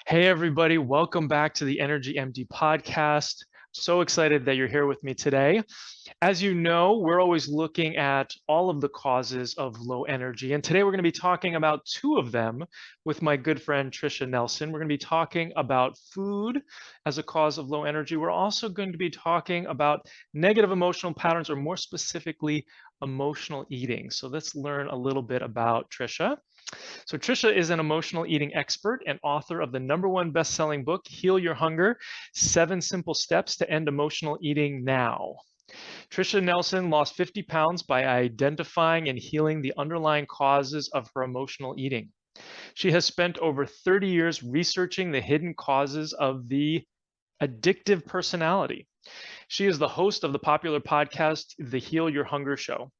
Hey, everybody. Welcome back to the Energy MD podcast. So excited that you're here with me today. As you know, we're always looking at all of the causes of low energy. And today we're going to be talking about two of them with my good friend, Tricia Nelson. We're going to be talking about food as a cause of low energy. We're also going to be talking about negative emotional patterns, or more specifically, emotional eating. So let's learn a little bit about Tricia. So Tricia is an emotional eating expert and author of the #1 best-selling book, Heal Your Hunger: 7 Simple Steps to End Emotional Eating Now. Tricia Nelson lost 50 pounds by identifying and healing the underlying causes of her emotional eating. She has spent over 30 years researching the hidden causes of the addictive personality. She is the host of the popular podcast, The Heal Your Hunger Show.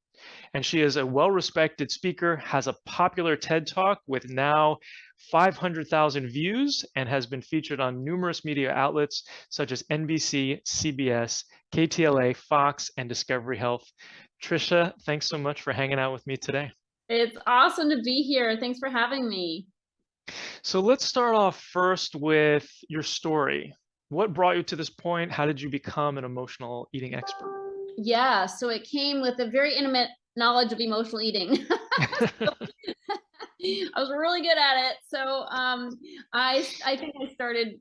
And she is a well-respected speaker, has a popular TED Talk with now 500,000 views, and has been featured on numerous media outlets such as NBC, CBS, KTLA, Fox, and Discovery Health. Tricia, thanks so much for hanging out with me today. It's awesome to be here. Thanks for having me. So let's start off first with your story. What brought you to this point? How did you become an emotional eating expert? Yeah, so it came with a very intimate knowledge of emotional eating. I was really good at it. So I think I started,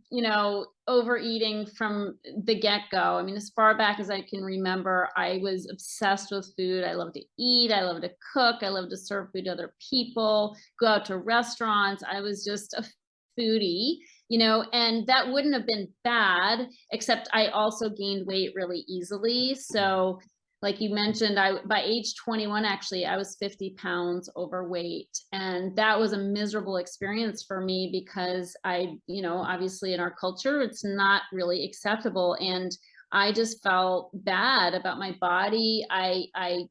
overeating from the get-go. I mean, as far back as I can remember, I was obsessed with food. I love to eat, I love to cook, I love to serve food to other people, go out to restaurants. I was just a foodie, and that wouldn't have been bad, except I also gained weight really easily. So like you mentioned, I by age 21, actually, I was 50 pounds overweight. And that was a miserable experience for me because obviously in our culture, it's not really acceptable. And I just felt bad about my body. I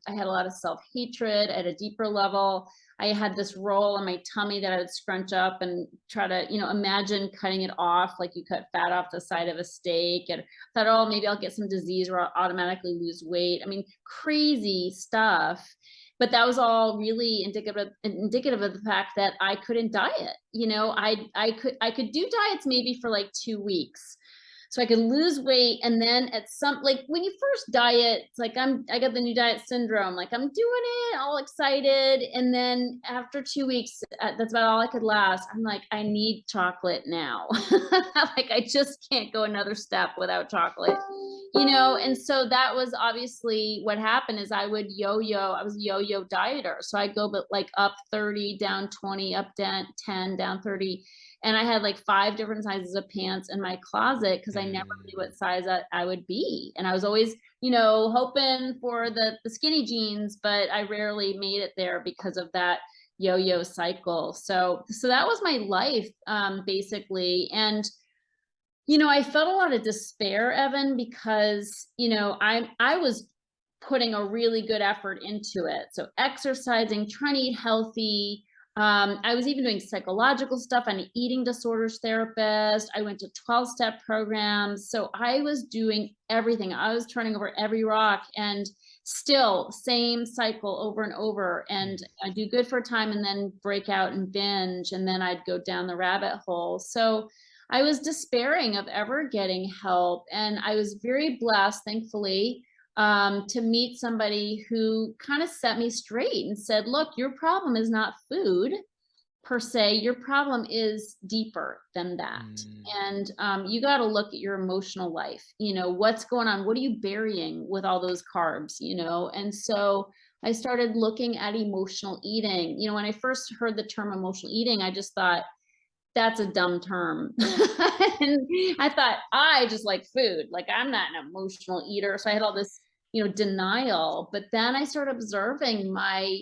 had a lot of self-hatred at a deeper level. I had this roll on my tummy that I would scrunch up and try to, imagine cutting it off like you cut fat off the side of a steak. And thought, oh, maybe I'll get some disease or I'll automatically lose weight. I mean, crazy stuff. But that was all really indicative of the fact that I couldn't diet. I could do diets maybe for like 2 weeks. So I could lose weight, and then at some, like, when you first diet, it's like I got the new diet syndrome. Like, I'm doing it, all excited, and then after 2 weeks, that's about all I could last. I'm like, I need chocolate now. Like, I just can't go another step without chocolate. And so that was obviously what happened. Is I would yo-yo. I was a yo-yo dieter, so I go but like up 30, down 20, up down 10, down 30. And I had like 5 different sizes of pants in my closet because I never knew what size I would be. And I was always, hoping for the skinny jeans, but I rarely made it there because of that yo-yo cycle. So that was my life, basically. And I felt a lot of despair, Evan, because I was putting a really good effort into it. So exercising, trying to eat healthy. I was even doing psychological stuff. I'm an eating disorders therapist. I went to 12-step programs. So I was doing everything. I was turning over every rock, and still same cycle over and over. And I do good for a time and then break out and binge. And then I'd go down the rabbit hole. So I was despairing of ever getting help. And I was very blessed, thankfully, to meet somebody who kind of set me straight and said, look, your problem is not food per se. Your problem is deeper than that. And you got to look at your emotional life. What's going on? What are you burying with all those carbs? And so I started looking at emotional eating. When I first heard the term emotional eating, I just thought, that's a dumb term. And I thought, I just like food. Like, I'm not an emotional eater. So I had all this, denial. But then I started observing my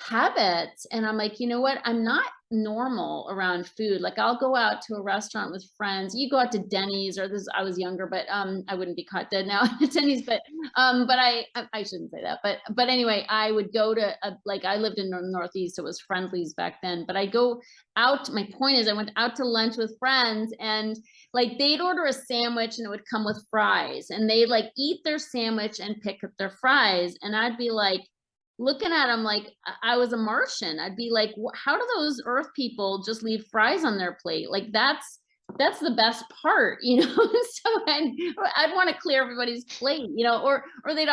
habits, and I'm like, you know what? I'm not normal around food. Like, I'll go out to a restaurant with friends. You go out to Denny's, or this, I was younger, but I wouldn't be caught dead now at Denny's, but I shouldn't say that. But anyway, I would go to like, I lived in the Northeast, so it was Friendly's back then. But I go out, my point is, I went out to lunch with friends, and like, they'd order a sandwich and it would come with fries, and they'd like eat their sandwich and pick up their fries. And I'd be like, looking at them like I was a Martian. I'd be like, how do those earth people just leave fries on their plate? Like, that's that's the best part, so I'd want to clear everybody's plate, or they'd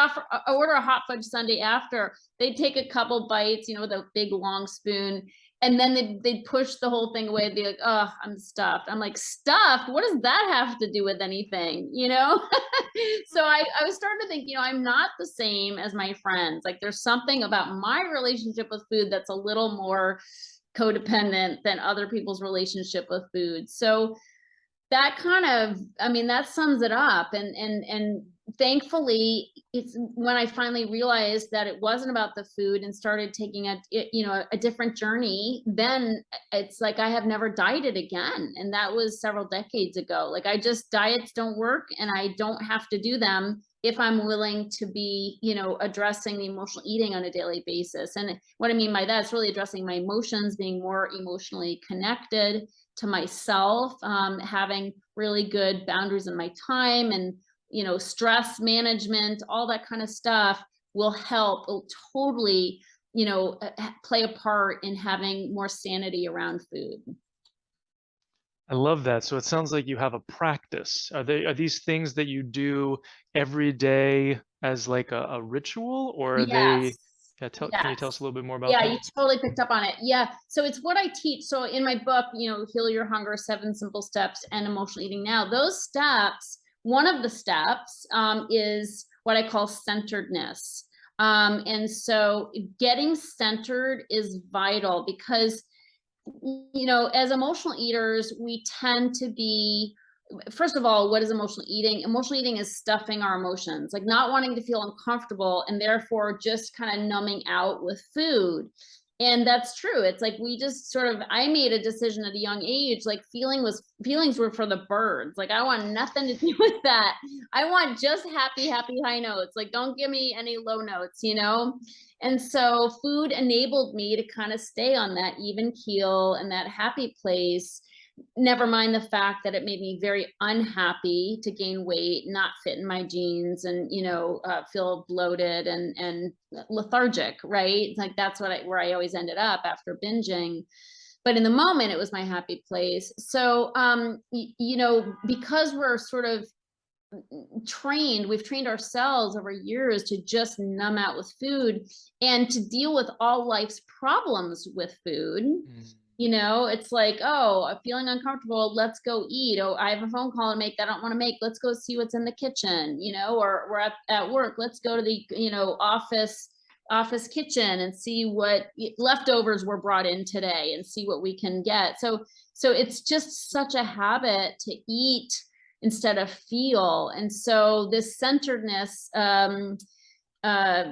order a hot fudge sundae after. They'd take a couple bites, with a big long spoon, and then they'd push the whole thing away. They'd be like, oh, I'm stuffed. I'm like, stuffed? What does that have to do with anything, So I was starting to think, I'm not the same as my friends. Like, there's something about my relationship with food that's a little more codependent than other people's relationship with food. So that kind of, that sums it up. And thankfully, it's when I finally realized that it wasn't about the food and started taking a different journey, then it's like I have never dieted again. And that was several decades ago. Like, diets don't work, and I don't have to do them if I'm willing to be, addressing the emotional eating on a daily basis. And what I mean by that is really addressing my emotions, being more emotionally connected to myself, having really good boundaries in my time, and stress management, all that kind of stuff will totally play a part in having more sanity around food. I love that. So it sounds like you have a practice. Are these things that you do every day as like a ritual, or are they? Yes. Yeah, can you tell Yes. us a little bit more about Yeah, that? you totally picked up on it. Yeah. So it's what I teach. So in my book, Heal Your Hunger, 7 Simple Steps and Emotional Eating Now, those steps, one of the steps is what I call centeredness. And so getting centered is vital because, as emotional eaters, we tend to be, first of all, what is emotional eating? Emotional eating is stuffing our emotions, like not wanting to feel uncomfortable and therefore just kind of numbing out with food. And that's true. It's like we just I made a decision at a young age, like feelings were for the birds. Like, I want nothing to do with that. I want just happy, happy high notes. Like, don't give me any low notes, And so food enabled me to kind of stay on that even keel and that happy place. Never mind the fact that it made me very unhappy to gain weight, not fit in my jeans, and feel bloated and lethargic. Right? It's like that's where I always ended up after binging. But in the moment, it was my happy place. So, because we're sort of we've trained ourselves over years to just numb out with food and to deal with all life's problems with food. It's like, oh, I'm feeling uncomfortable. Let's go eat. Oh, I have a phone call to make that I don't want to make. Let's go see what's in the kitchen, or we're at work. Let's go to the, office kitchen and see what leftovers were brought in today and see what we can get. So it's just such a habit to eat instead of feel. And so this centeredness,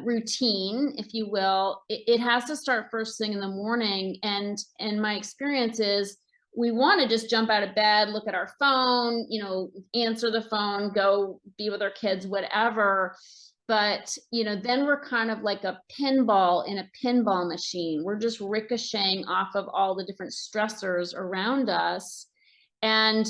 routine, if you will, it has to start first thing in the morning. And my experience is we want to just jump out of bed, look at our phone, answer the phone, go be with our kids, whatever. But, then we're kind of like a pinball in a pinball machine. We're just ricocheting off of all the different stressors around us. And,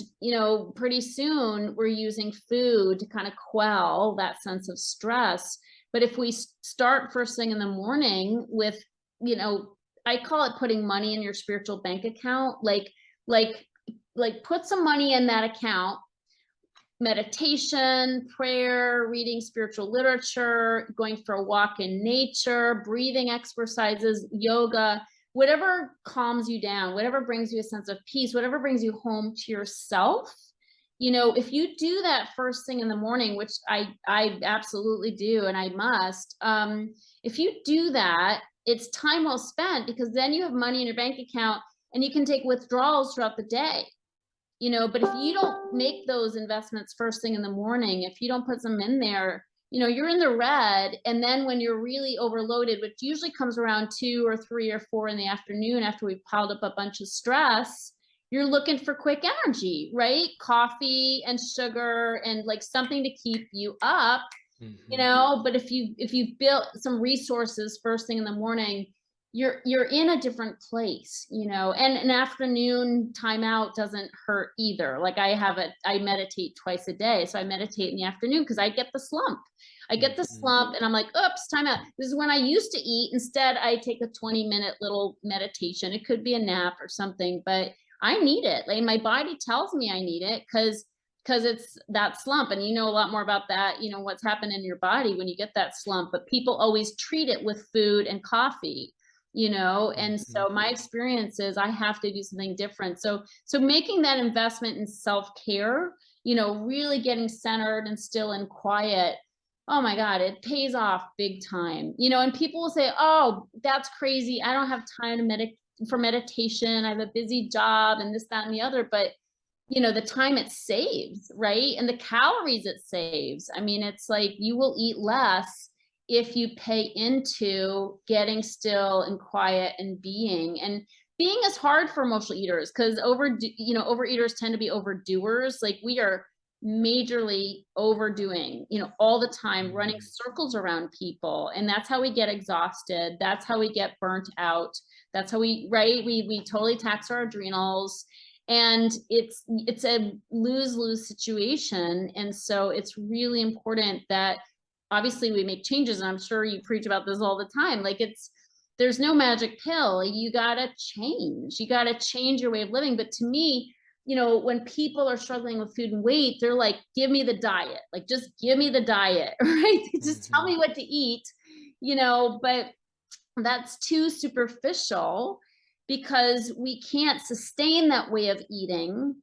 pretty soon we're using food to kind of quell that sense of stress. But if we start first thing in the morning with, I call it putting money in your spiritual bank account, like put some money in that account, meditation, prayer, reading spiritual literature, going for a walk in nature, breathing exercises, yoga, whatever calms you down, whatever brings you a sense of peace, whatever brings you home to yourself. If you do that first thing in the morning, which I absolutely do, and I must, if you do that, it's time well spent, because then you have money in your bank account and you can take withdrawals throughout the day. But if you don't make those investments first thing in the morning, if you don't put them in there, you're in the red. And then when you're really overloaded, which usually comes around 2 or 3 or 4 in the afternoon after we've piled up a bunch of stress, you're looking for quick energy, right? Coffee and sugar and like something to keep you up, but if you've built some resources first thing in the morning, you're in a different place, and an afternoon timeout doesn't hurt either. Like I meditate twice a day. So I meditate in the afternoon because I get the slump. And I'm like, oops, time out. This is when I used to eat. Instead, I take a 20-minute little meditation. It could be a nap or something, but I need it. Like my body tells me I need it because it's that slump. And you know a lot more about that, you know, what's happened in your body when you get that slump, but people always treat it with food and coffee, you know. And Mhm. so my experience is I have to do something different. So making that investment in self-care, you know, really getting centered and still and quiet, oh my God, it pays off big time. You know, and people will say, oh, that's crazy, I don't have time to for meditation, I have a busy job and this, that, and the other. But you know, the time it saves, right? And the calories it saves. I mean, it's like you will eat less if you pay into getting still and quiet and being. And being is hard for emotional eaters because overeaters tend to be overdoers. Like we are majorly overdoing, you know, all the time, running Mhm. circles around people. And that's how we get exhausted. That's how we get burnt out. That's how we totally tax our adrenals, and it's a lose-lose situation. And so it's really important that obviously we make changes, and I'm sure you preach about this all the time. Like there's no magic pill. You got to change your way of living. But to me, you know, when people are struggling with food and weight, they're like, give me the diet, like just give me the diet, right? Just tell Mhm. me what to eat, you know. But that's too superficial because we can't sustain that way of eating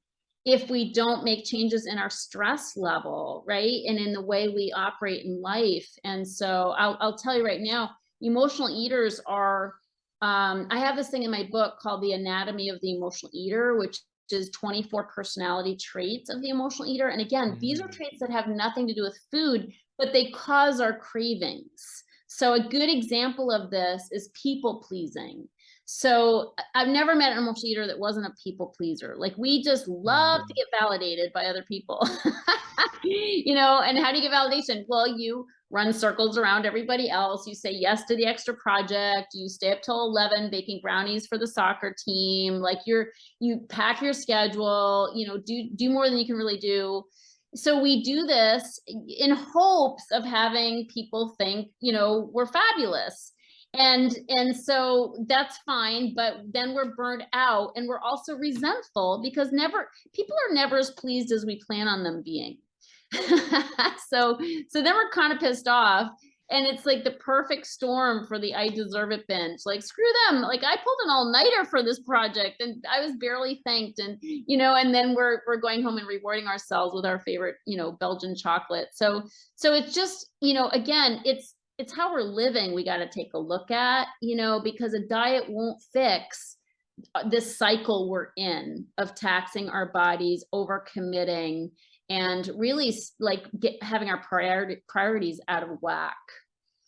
if we don't make changes in our stress level, right? And in the way we operate in life. And so I'll tell you right now, emotional eaters are, I have this thing in my book called The Anatomy of the Emotional Eater, which is 24 personality traits of the emotional eater. And again, these are Mhm. traits that have nothing to do with food, but they cause our cravings. So a good example of this is people pleasing. So I've never met an emotional eater that wasn't a people pleaser. Like we just love to Mhm. get validated by other people. You know, and how do you get validation? Well, you run circles around everybody else. You say yes to the extra project. You stay up till 11 baking brownies for the soccer team. Like you pack your schedule, you know, do more than you can really do. So we do this in hopes of having people think, you know, we're fabulous. And so that's fine, but then we're burnt out and we're also resentful because people are never as pleased as we plan on them being. so so then we're kind of pissed off, and it's like the perfect storm for the I deserve it binge. Like screw them, like I pulled an all-nighter for this project and I was barely thanked. And you know, and then we're going home and rewarding ourselves with our favorite, you know, Belgian chocolate. So it's just, you know, again, it's how we're living we got to take a look at, you know, because a diet won't fix this cycle we're in of taxing our bodies, overcommitting, and really like having our priorities out of whack.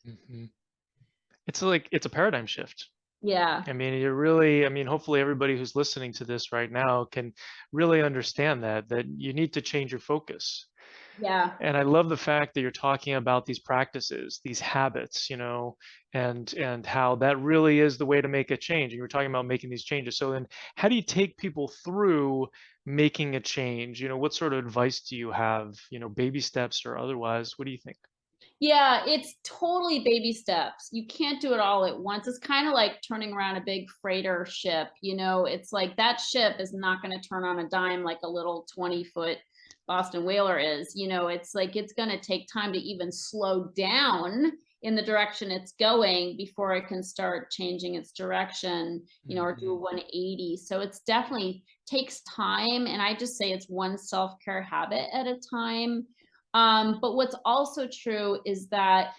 Mhm. It's a paradigm shift. Yeah. I mean, you're really, I mean, hopefully everybody who's listening to this right now can really understand that you need to change your focus. Yeah. And I love the fact that you're talking about these practices, these habits, you know, and how that really is the way to make a change. And you were talking about making these changes. So then how do you take people through making a change? You know, what sort of advice do you have, you know, baby steps or otherwise? What do you think? Yeah, it's totally baby steps. You can't do it all at once. It's kind of like turning around a big freighter ship, you know, it's like that ship is not going to turn on a dime like a little 20-foot Boston whaler is. You know, it's like it's going to take time to even slow down in the direction it's going before it can start changing its direction, you know, or do a Mhm. 180. So it's definitely takes time. And I just say it's one self-care habit at a time. But what's also true is that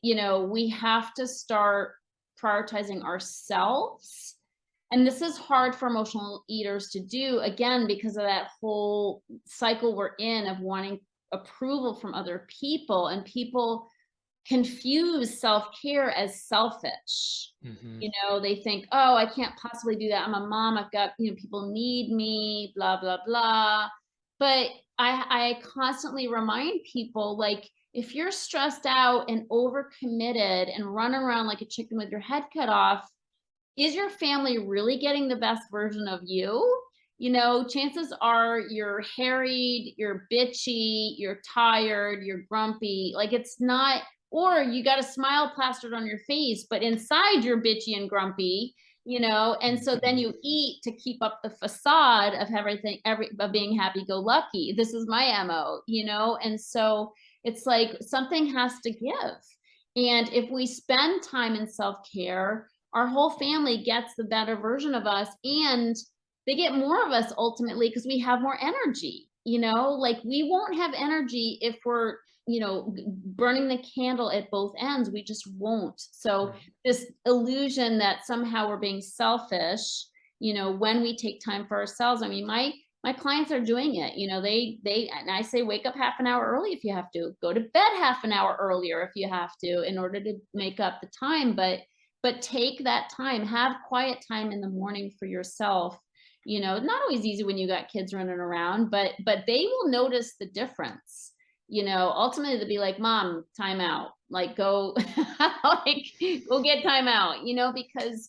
you know, we have to start prioritizing ourselves. And this is hard for emotional eaters to do, again, because of that whole cycle we're in of wanting approval from other people. And people confuse self-care as selfish. Mhm. You know, they think, oh, I can't possibly do that, I'm a mom, I've got, you know, people need me, blah blah blah. But I constantly remind people, like, if you're stressed out and overcommitted and running around like a chicken with your head cut off, is your family really getting the best version of you? You know, chances are you're harried, you're bitchy, you're tired, you're grumpy. Like it's not, or you got a smile plastered on your face, but inside you're bitchy and grumpy. you know, and so then you eat to keep up the facade of everything, of being happy-go-lucky. This is my MO, you know, and so it's like something has to give. And if we spend time in self-care, our whole family gets the better version of us, and they get more of us ultimately because we have more energy, you know, like we won't have energy if we're, you know, burning the candle at both ends. We just won't. So this illusion that somehow we're being selfish, you know, when we take time for ourselves. I mean, my clients are doing it, you know, and I say, wake up half an hour early if you have to, go to bed half an hour earlier if you have to, in order to make up the time. But take that time, have quiet time in the morning for yourself. You know, not always easy when you got kids running around, but they will notice the difference. You know, ultimately they'll be like, Mom, time out. Like go, like go get time out, you know, because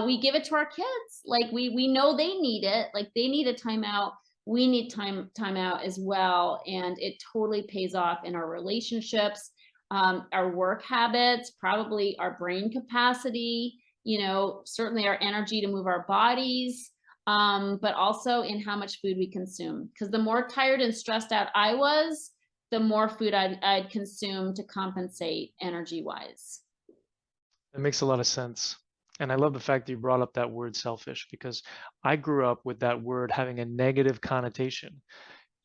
we give it to our kids. Like we know they need it. Like they need a timeout. We need time out as well. And it totally pays off in our relationships, our work habits, probably our brain capacity, you know, certainly our energy to move our bodies, but also in how much food we consume. Because the more tired and stressed out I was, the more food I'd consume to compensate energy wise. That makes a lot of sense. And I love the fact that you brought up that word selfish, because I grew up with that word having a negative connotation.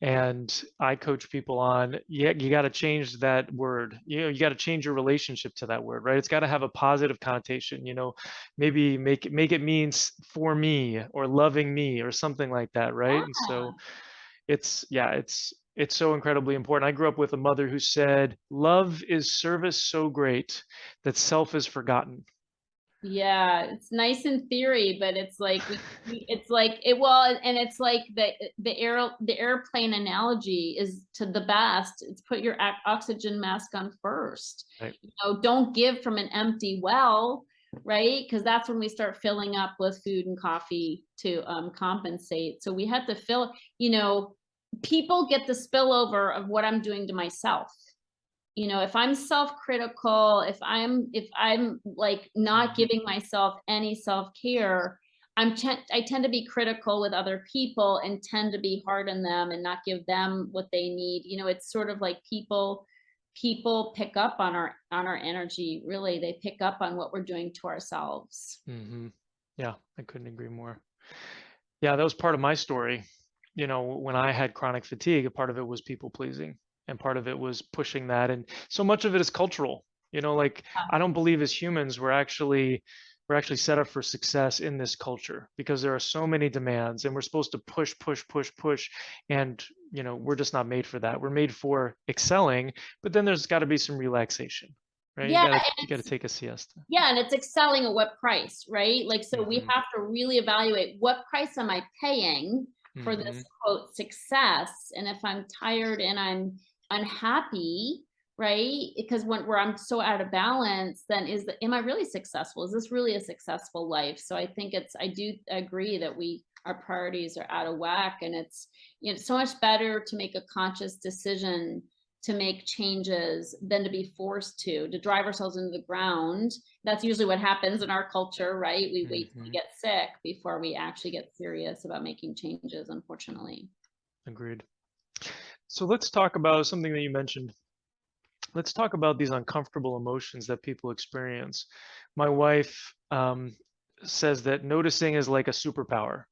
And I coach people on, yeah, you got to change that word. You know, you got to change your relationship to that word, right? It's got to have a positive connotation, you know, maybe make it means for me or loving me or something like that, right? And so it's so incredibly important. I grew up with a mother who said, love is service so great that self is forgotten. Yeah, it's nice in theory, but it's like it's like it well, and it's like the airplane analogy is to the best. It's put your oxygen mask on first. Right. You know, don't give from an empty well, right? Because that's when we start filling up with food and coffee to compensate. So we had to fill, you know, people get the spillover of what I'm doing to myself. You know, if I'm self-critical, if I'm like not giving myself any self-care, I tend to be critical with other people and tend to be hard on them and not give them what they need. You know, it's sort of like people pick up on our energy. Really, they pick up on what we're doing to ourselves. Yeah, I couldn't agree more. Yeah, that was part of my story. You know, when I had chronic fatigue, a part of it was people pleasing, and part of it was pushing that. And so much of it is cultural. You know, like I don't believe as humans we're actually set up for success in this culture, because there are so many demands and we're supposed to push, push, push, push. And, you know, we're just not made for that. We're made for excelling, but then there's got to be some relaxation, right? Yeah, You gotta take a siesta. yeah, and it's excelling at what price, right? Like, so we Hmm. have to really evaluate, what price am I paying for this Hmm. quote success? And if I'm tired and I'm unhappy, right? Because where I'm so out of balance, then am I really successful? Is this really a successful life? So I think I do agree that our priorities are out of whack, and it's, you know, so much better to make a conscious decision to make changes than to be forced to drive ourselves into the ground. That's usually what happens in our culture, right? We wait till we Hmm. get sick before we actually get serious about making changes, unfortunately. Agreed. So let's talk about something that you mentioned. Let's talk about these uncomfortable emotions that people experience. My wife says that noticing is like a superpower.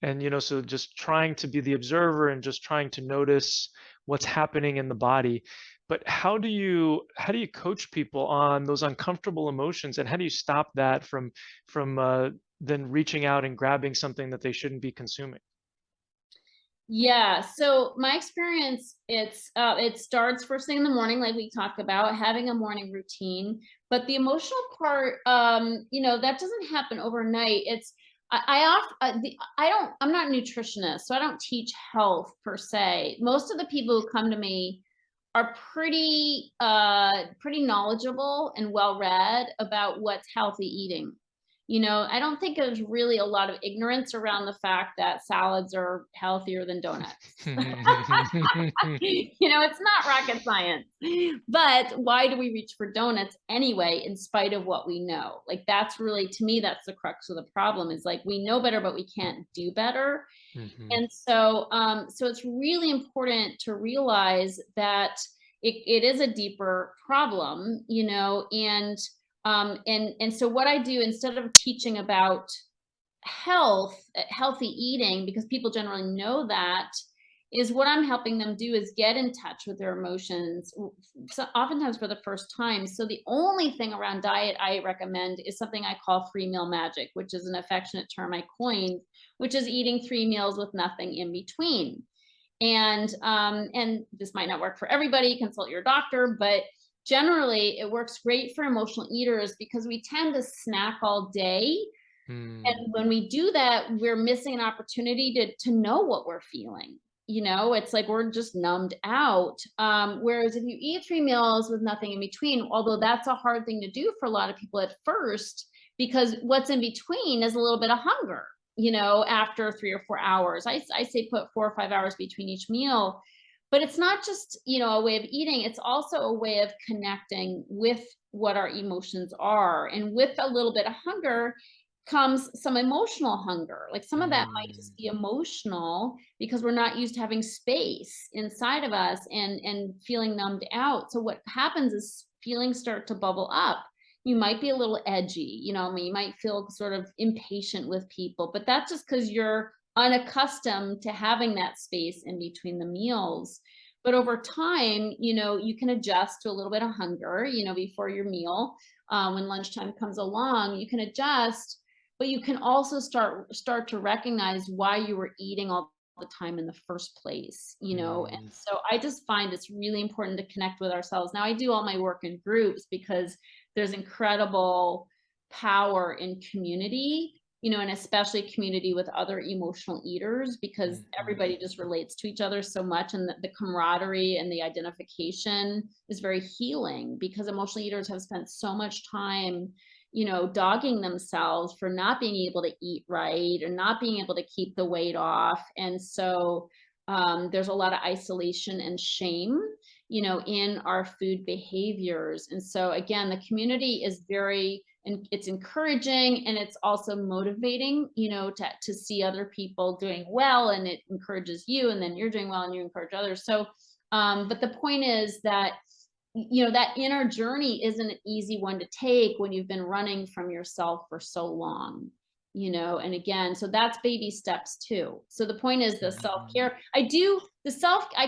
And, you know, so just trying to be the observer and just trying to notice what's happening in the body. But how do you coach people on those uncomfortable emotions, and how do you stop that from then reaching out and grabbing something that they shouldn't be consuming? Yeah, so my experience, it starts first thing in the morning, like we talked about, having a morning routine. But the emotional part, you know, that doesn't happen overnight. It's I'm not a nutritionist, so I don't teach health per se. Most of the people who come to me are pretty knowledgeable and well read about what's healthy eating. I don't think there's really a lot of ignorance around the fact that salads are healthier than donuts. It's not rocket science. But why do we reach for donuts anyway, in spite of what we know? Like, that's really, to me, that's the crux of the problem, is like, we know better, but we can't do better. And so, so it's really important to realize that it is a deeper problem, and so what I do, instead of teaching about healthy eating, because people generally know that, is what I'm helping them do is get in touch with their emotions, so oftentimes for the first time. So the only thing around diet I recommend is something I call free meal magic, which is an affectionate term I coined, which is eating 3 meals with nothing in between. And this might not work for everybody, consult your doctor, but generally it works great for emotional eaters because we tend to snack all day. And when we do that, we're missing an opportunity to know what we're feeling. It's like we're just numbed out. Whereas if you eat 3 meals with nothing in between, although that's a hard thing to do for a lot of people at first, because what's in between is a little bit of hunger, after 3 or 4 hours. I say put 4 or 5 hours between each meal. But it's not just, a way of eating. It's also a way of connecting with what our emotions are. And with a little bit of hunger comes some emotional hunger. Like, some of that might just be emotional because we're not used to having space inside of us and feeling numbed out. So what happens is feelings start to bubble up. You might be a little edgy, you might feel sort of impatient with people, but that's just because you're unaccustomed to having that space in between the meals. But over time, you can adjust to a little bit of hunger, before your meal. When lunchtime comes along, you can adjust, but you can also start to recognize why you were eating all the time in the first place, and so I just find it's really important to connect with ourselves. Now, I do all my work in groups because there's incredible power in community, and especially community with other emotional eaters, because everybody just relates to each other so much, and the camaraderie and the identification is very healing, because emotional eaters have spent so much time dogging themselves for not being able to eat right or not being able to keep the weight off. And so there's a lot of isolation and shame, in our food behaviors. And so again, the community is and it's encouraging, and it's also motivating, to see other people doing well, and it encourages you, and then you're doing well and you encourage others. So, but the point is that that inner journey isn't an easy one to take when you've been running from yourself for so long, and again, so that's baby steps too. So the point is the self-care. I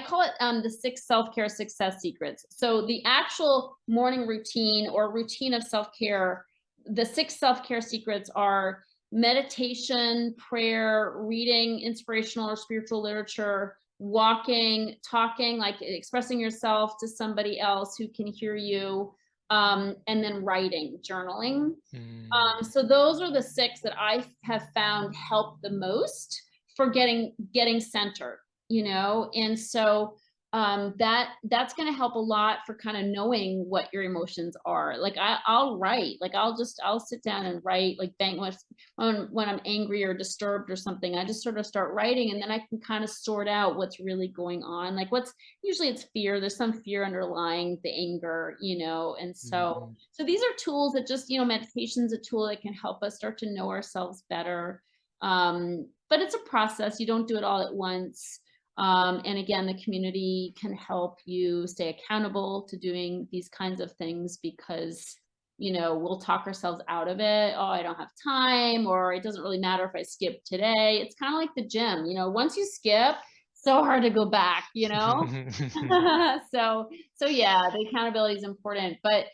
call it the 6 self-care success secrets. So the actual morning routine or routine of self-care, the 6 self-care secrets are meditation, prayer, reading inspirational or spiritual literature, walking, talking, like expressing yourself to somebody else who can hear you, and then writing, journaling. So those are the 6 that I have found help the most for getting centered, and so that's going to help a lot for kind of knowing what your emotions are. Like, I'll write, like I'll sit down and write, like when I'm angry or disturbed or something, I just sort of start writing, and then I can kind of sort out what's really going on. Like, usually it's fear. There's some fear underlying the anger, and so these are tools that just, meditation's a tool that can help us start to know ourselves better. But it's a process. You don't do it all at once. And again, the community can help you stay accountable to doing these kinds of things, because, we'll talk ourselves out of it. Oh, I don't have time, or it doesn't really matter if I skip today. It's kind of like the gym, once you skip, so hard to go back, So yeah, the accountability is important, but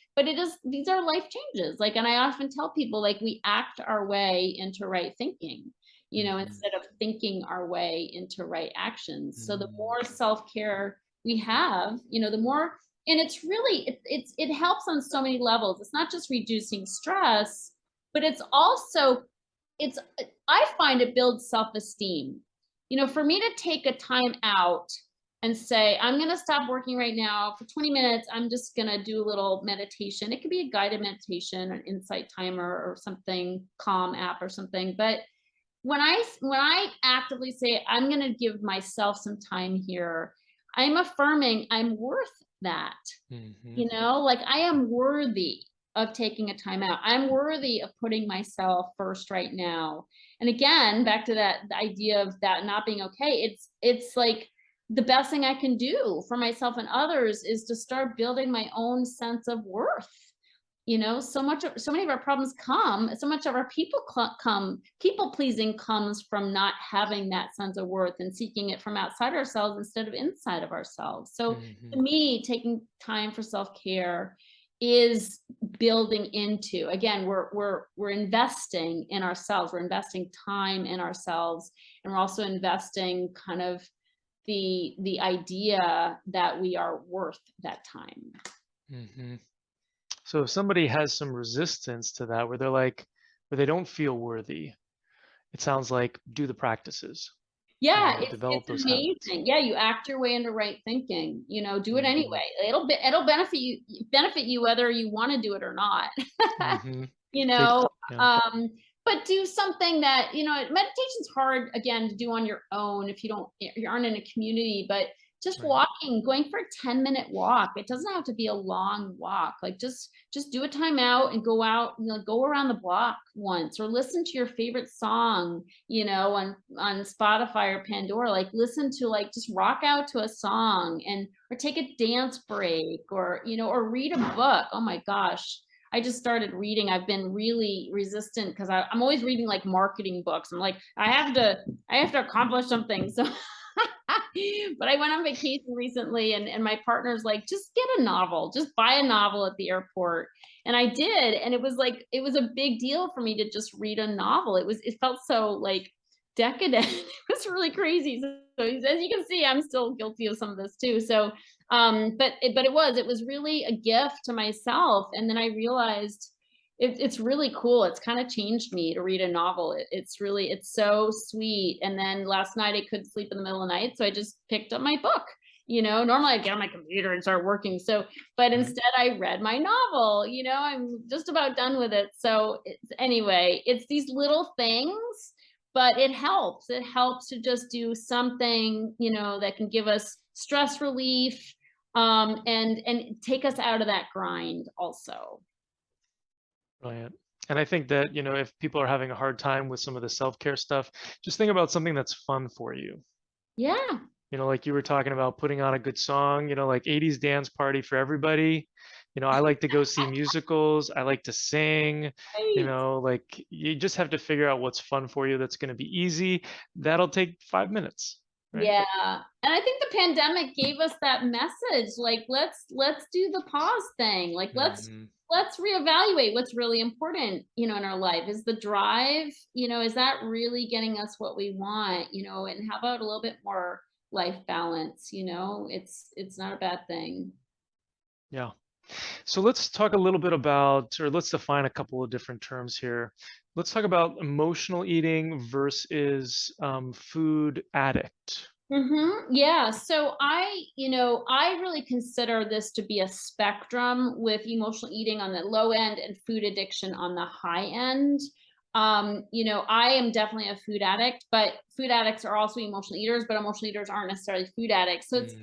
these are life changes. Like, and I often tell people, like, we act our way into right thinking, instead of thinking our way into right actions. So the more self-care we have, the more, and it's really, it helps on so many levels. It's not just reducing stress, but it's also, I find it builds self-esteem. For me to take a time out and say, I'm going to stop working right now for 20 minutes. I'm just going to do a little meditation. It could be a guided meditation, an insight timer or something, Calm app or something. But when I actively say, I'm going to give myself some time here, I'm affirming I'm worth that. You know, like I am worthy of taking a time out. I'm worthy of putting myself first right now. And again, back to that the idea of that not being okay. It's like the best thing I can do for myself and others is to start building my own sense of worth. You know, so many of our problems so much of our people pleasing comes from not having that sense of worth and seeking it from outside ourselves instead of inside of ourselves. So to me, taking time for self-care is building into, again, we're investing in ourselves, we're investing time in ourselves, and we're also investing kind of the idea that we are worth that time. So if somebody has some resistance to that, where they're like, where they don't feel worthy, it sounds like do the practices, Yeah, develop it's those habits. amazing. Yeah, you act your way into right thinking, you know, do it hmm anyway. It'll benefit you whether you want to do it or not. hmm You Take, know, yeah, but do something that, you know, meditation's hard again to do on your own if you aren't in a community, but just right. walking, going for a 10-minute walk. It doesn't have to be a long walk. Like just do a timeout and go out, you know, go around the block once, or listen to your favorite song, you know, on Spotify or Pandora. Like listen to, like, just rock out to a song, and or take a dance break, or, you know, or read a book. Oh my gosh, I just started reading. I've been really resistant because I'm always reading like marketing books. I'm like, I have to accomplish something. So but I went on vacation recently, and my partner's like, just get a novel, just buy a novel at the airport. And I did. And it was like, it was a big deal for me to just read a novel. It felt so like decadent. It was really crazy. So as you can see, I'm still guilty of some of this too. So, but it was really a gift to myself. And then I realized it's really cool. It's kind of changed me to read a novel. It's so sweet. And then last night I couldn't sleep in the middle of the night, so I just picked up my book. You know, normally I get on my computer and start working. So, but Right. instead I read my novel. You know, I'm just about done with it. So anyway, it's these little things, but it helps. It helps to just do something, you know, that can give us stress relief, and take us out of that grind also. Brilliant. And I think that, if people are having a hard time with some of the self-care stuff, just think about something that's fun for you. Yeah. Like you were talking about putting on a good song, like 80s dance party for everybody. I like to go see musicals. I like to sing, Right. like you just have to figure out what's fun for you that's going to be easy. That'll take 5 minutes, right? Yeah. And I think the pandemic gave us that message. Like, let's do the pause thing. Like, hmm let's reevaluate what's really important, you know, in our life. Is the drive, you know, is that really getting us what we want, you know, and how about a little bit more life balance, you know? It's not a bad thing. Yeah. So let's talk a little bit about, or let's define a couple of different terms here. Let's talk about emotional eating versus food addict. Yeah. So I really consider this to be a spectrum, with emotional eating on the low end and food addiction on the high end. You know, I am definitely a food addict, but food addicts are also emotional eaters, but emotional eaters aren't necessarily food addicts. So it's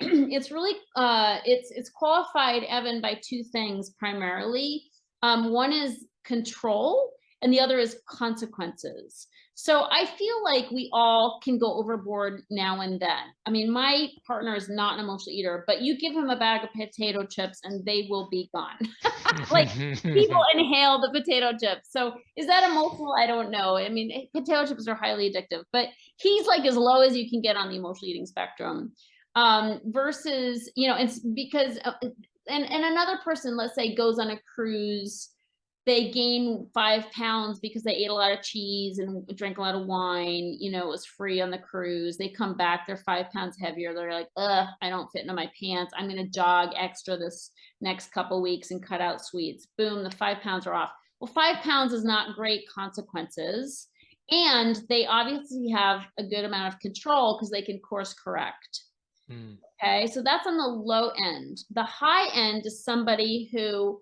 Mm, it's really it's qualified, Evan, by two things primarily. One is control, and the other is consequences. So I feel like we all can go overboard now and then. I mean, my partner is not an emotional eater, but you give him a bag of potato chips and they will be gone. Like, people inhale the potato chips. So is that emotional? I don't know. I mean, potato chips are highly addictive, but he's like as low as you can get on the emotional eating spectrum. Versus, you know, it's because, and another person, let's say, goes on a cruise, they gain 5 pounds because they ate a lot of cheese and drank a lot of wine, you know, it was free on the cruise. They come back, they're 5 pounds heavier. They're like, I don't fit into my pants. I'm going to jog extra this next couple weeks and cut out sweets. Boom, the 5 pounds are off. Well, 5 pounds is not great consequences. And they obviously have a good amount of control because they can course correct. Mm. Okay, so that's on the low end. The high end is somebody who,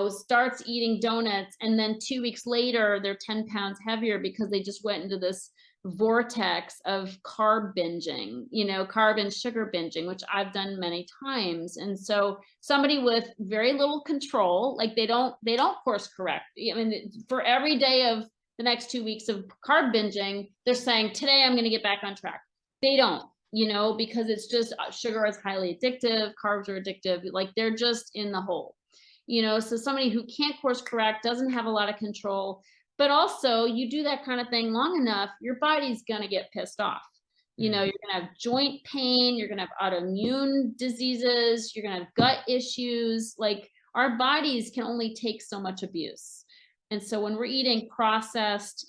starts eating donuts and then 2 weeks later they're 10 pounds heavier because they just went into this vortex of carb binging, carb and sugar binging, which I've done many times. And so somebody with very little control, like they don't course correct. I mean, for every day of the next 2 weeks of carb binging, they're saying, today I'm going to get back on track. They don't, because it's just sugar is highly addictive, carbs are addictive, like they're just in the hole. So somebody who can't course correct, doesn't have a lot of control, but also you do that kind of thing long enough, your body's going to get pissed off. You're going to have joint pain, you're going to have autoimmune diseases, you're going to have gut issues. Like our bodies can only take so much abuse. And so when we're eating processed,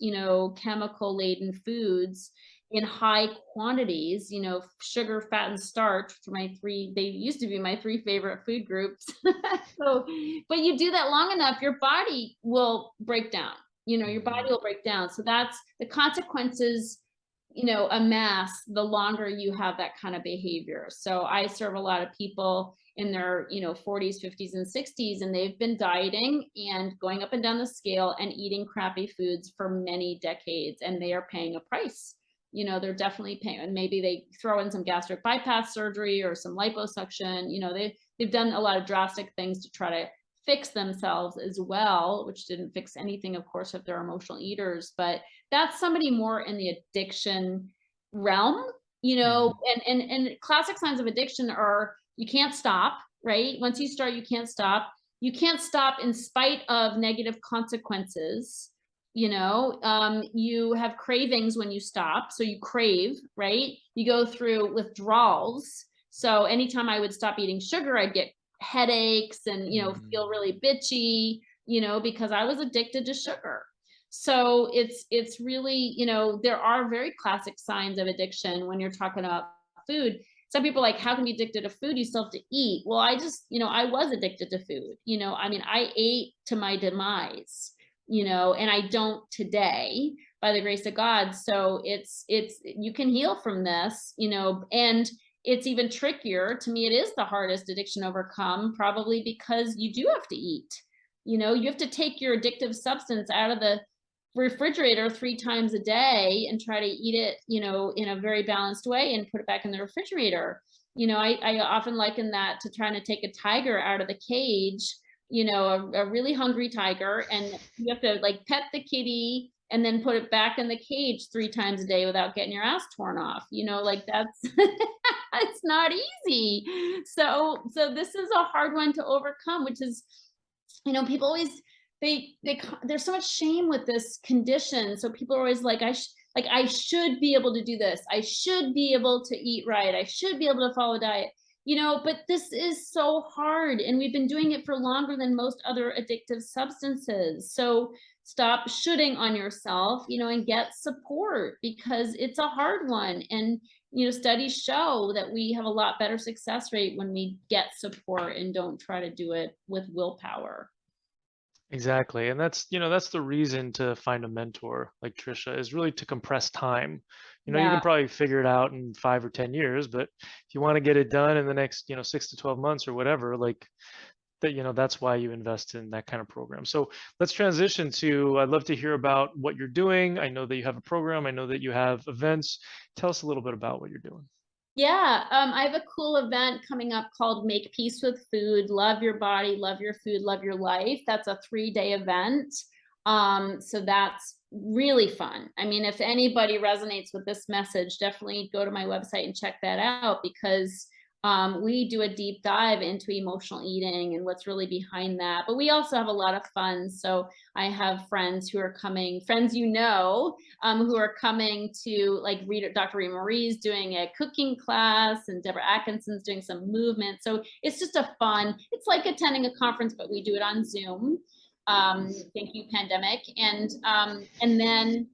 chemical laden foods in high quantities, sugar, fat, and starch for they used to be my 3 favorite food groups. So, but you do that long enough, your body will break down, your body will break down. So that's the consequences, amass the longer you have that kind of behavior. So I serve a lot of people in their, 40s, 50s, and 60s, and they've been dieting and going up and down the scale and eating crappy foods for many decades, and they are paying a price. They're definitely paying, and maybe they throw in some gastric bypass surgery or some liposuction. They've done a lot of drastic things to try to fix themselves as well, which didn't fix anything, of course, if they're emotional eaters. But that's somebody more in the addiction realm, and classic signs of addiction are you can't stop, right? Once you start, you can't stop. You can't stop in spite of negative consequences. You have cravings when you stop. So you crave, right? You go through withdrawals. So anytime I would stop eating sugar, I'd get headaches and, feel really bitchy, because I was addicted to sugar. So it's really, there are very classic signs of addiction when you're talking about food. Some people are like, how can you be addicted to food? You still have to eat. Well, I just, I was addicted to food. I ate to my demise, and I don't today by the grace of God. So it's, you can heal from this, and it's even trickier. To me, it is the hardest addiction to overcome, probably because you do have to eat. You have to take your addictive substance out of the refrigerator 3 times a day and try to eat it, in a very balanced way and put it back in the refrigerator. I often liken that to trying to take a tiger out of the cage, a really hungry tiger, and you have to like pet the kitty and then put it back in the cage 3 times a day without getting your ass torn off. Like that's it's not easy. So this is a hard one to overcome, which is, people always there's so much shame with this condition. So people are always like, I should be able to do this. I should be able to eat right. I should be able to follow a diet. But this is so hard, and we've been doing it for longer than most other addictive substances. So stop shoulding on yourself, and get support, because it's a hard one. And, studies show that we have a lot better success rate when we get support and don't try to do it with willpower. Exactly. And that's the reason to find a mentor like Tricia, is really to compress time. You Yeah. can probably figure it out in 5 or 10 years, but if you want to get it done in the next, 6 to 12 months or whatever, like that, that's why you invest in that kind of program. So let's transition to, I'd love to hear about what you're doing. I know that you have a program. I know that you have events. Tell us a little bit about what you're doing. Yeah, I have a cool event coming up called Make Peace with Food, Love Your Body, Love Your Food, Love Your Life. That's a 3-day event. So that's really fun. I mean, if anybody resonates with this message, definitely go to my website and check that out, because we do a deep dive into emotional eating and what's really behind that. But we also have a lot of fun. So I have friends who are coming, friends who are coming to, like, Dr. Rita Marie's doing a cooking class, and Deborah Atkinson's doing some movement. So it's just it's like attending a conference, but we do it on Zoom. Thank you, pandemic. And then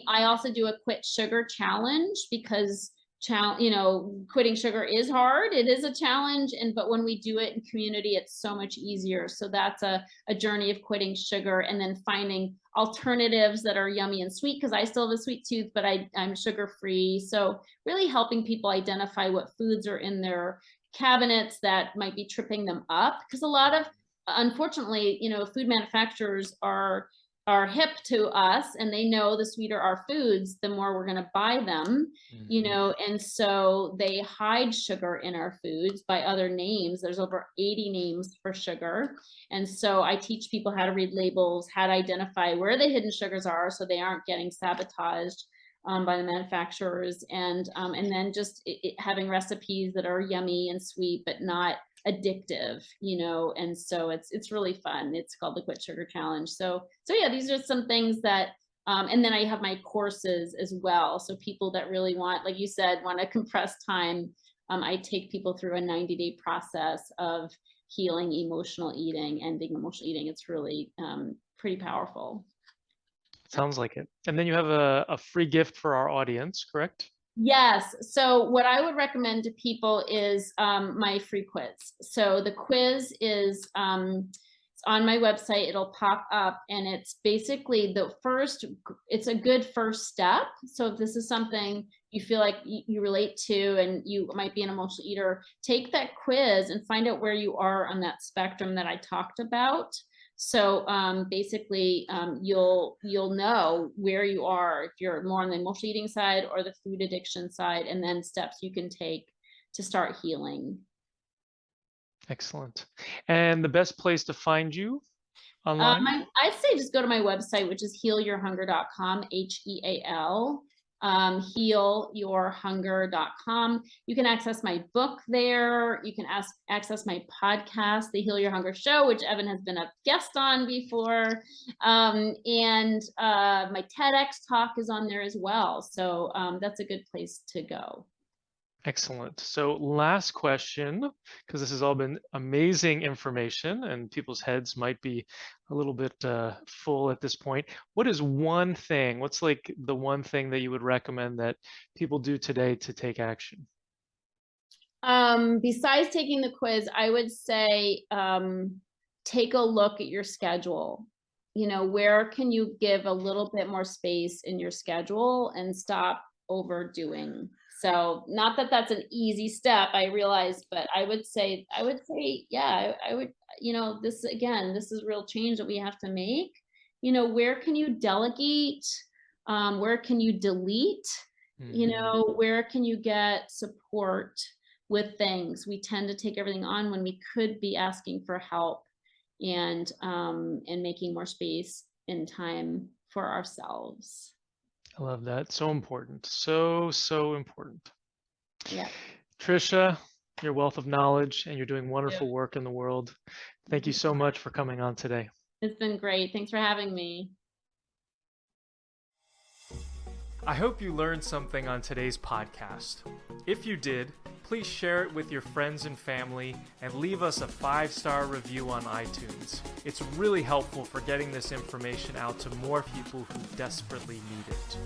I also do a quit sugar challenge, because quitting sugar is hard. It is a challenge. But when we do it in community, it's so much easier. So that's a journey of quitting sugar, and then finding alternatives that are yummy and sweet, because I still have a sweet tooth, but I'm sugar free. So really helping people identify what foods are in their cabinets that might be tripping them up. Because unfortunately, food manufacturers are hip to us, and they know the sweeter our foods, the more we're going to buy them, and so they hide sugar in our foods by other names. There's over 80 names for sugar. And so I teach people how to read labels, how to identify where the hidden sugars are, so they aren't getting sabotaged by the manufacturers, and then just having recipes that are yummy and sweet, but not addictive, and so it's really fun. It's called the Quit Sugar Challenge. So yeah, these are some things that, and then I have my courses as well. So people that really want, like you said, want to compress time, I take people through a 90-day process of healing emotional eating, ending emotional eating. It's really pretty powerful. Sounds like it. And then you have a free gift for our audience, correct? Yes. So what I would recommend to people is my free quiz. So the quiz is it's on my website. It'll pop up, and it's basically it's a good first step. So if this is something you feel like you relate to, and you might be an emotional eater, take that quiz and find out where you are on that spectrum that I talked about. So basically, you'll know where you are, if you're more on the emotional eating side or the food addiction side, and then steps you can take to start healing. Excellent. And the best place to find you online? I'd say just go to my website, which is healyourhunger.com, HEAL. Healyourhunger.com. You can access my book there. You can access my podcast, The Heal Your Hunger Show, which Evan has been a guest on before. And my TEDx talk is on there as well. So that's a good place to go. Excellent. So last question, because this has all been amazing information and people's heads might be a little bit full at this point. What's like the one thing that you would recommend that people do today to take action? Besides taking the quiz, I would say take a look at your schedule. Where can you give a little bit more space in your schedule and stop overdoing? So not that that's an easy step, I realize, but I would say, yeah, I would, this is real change that we have to make. Where can you delegate? Where can you delete? Where can you get support with things? We tend to take everything on when we could be asking for help, and making more space and time for ourselves. I love that. So important. So important. Yeah. Tricia, your wealth of knowledge, and you're doing wonderful work in the world. Thank you so much for coming on today. It's been great. Thanks for having me. I hope you learned something on today's podcast. If you did, please share it with your friends and family and leave us a 5-star review on iTunes. It's really helpful for getting this information out to more people who desperately need it.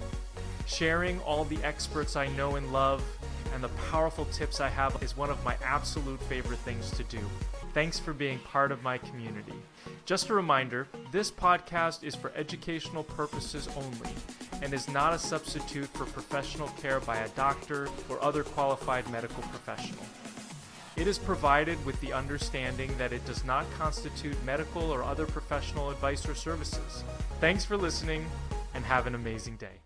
Sharing all the experts I know and love and the powerful tips I have is one of my absolute favorite things to do. Thanks for being part of my community. Just a reminder, this podcast is for educational purposes only and is not a substitute for professional care by a doctor or other qualified medical professional. It is provided with the understanding that it does not constitute medical or other professional advice or services. Thanks for listening, and have an amazing day.